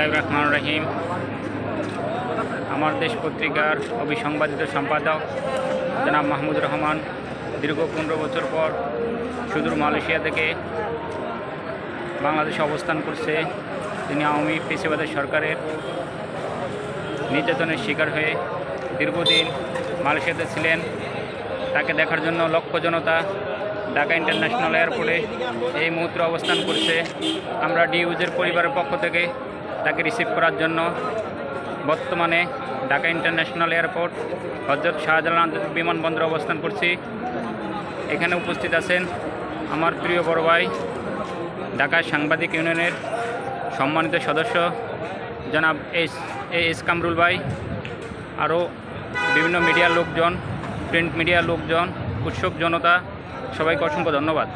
বিসমিল্লাহির রহমানির রহিম। আমার দেশ পত্রিকার অবিসংবাদিত সম্পাদক জনাব মাহমুদুর রহমান দীর্ঘ 15 বছর পর সুদূর মালয়েশিয়া থেকে বাংলাদেশে অবস্থান করছে। তিনি আওয়ামী ফ্যাসিবাদের সরকারের নির্যাতনের শিকার হয়ে দীর্ঘদিন মালয়েশিয়াতে ছিলেন। তাকে দেখার জন্য লক্ষ জনতা ঢাকা ইন্টারন্যাশনাল এয়ারপোর্টে এই মুহূর্তে অবস্থান করছে। আমরা ডিউজের পরিবারের পক্ষ থেকে তাকে রিসিভ করার জন্য বর্তমানে ঢাকা ইন্টারন্যাশনাল এয়ারপোর্ট হযরত শাহজালাল আন্তর্জাতিক বিমানবন্দরে অবস্থান করছি। এখানে উপস্থিত আছেন আমার প্রিয় বড় ভাই, ঢাকা সাংবাদিক ইউনিয়নের সম্মানিত সদস্য জনাব এস কামরুল ভাই, আরও বিভিন্ন মিডিয়ার লোকজন, প্রিন্ট মিডিয়ার লোকজন, উৎসুক জনতা, সবাইকে অসংখ্য ধন্যবাদ।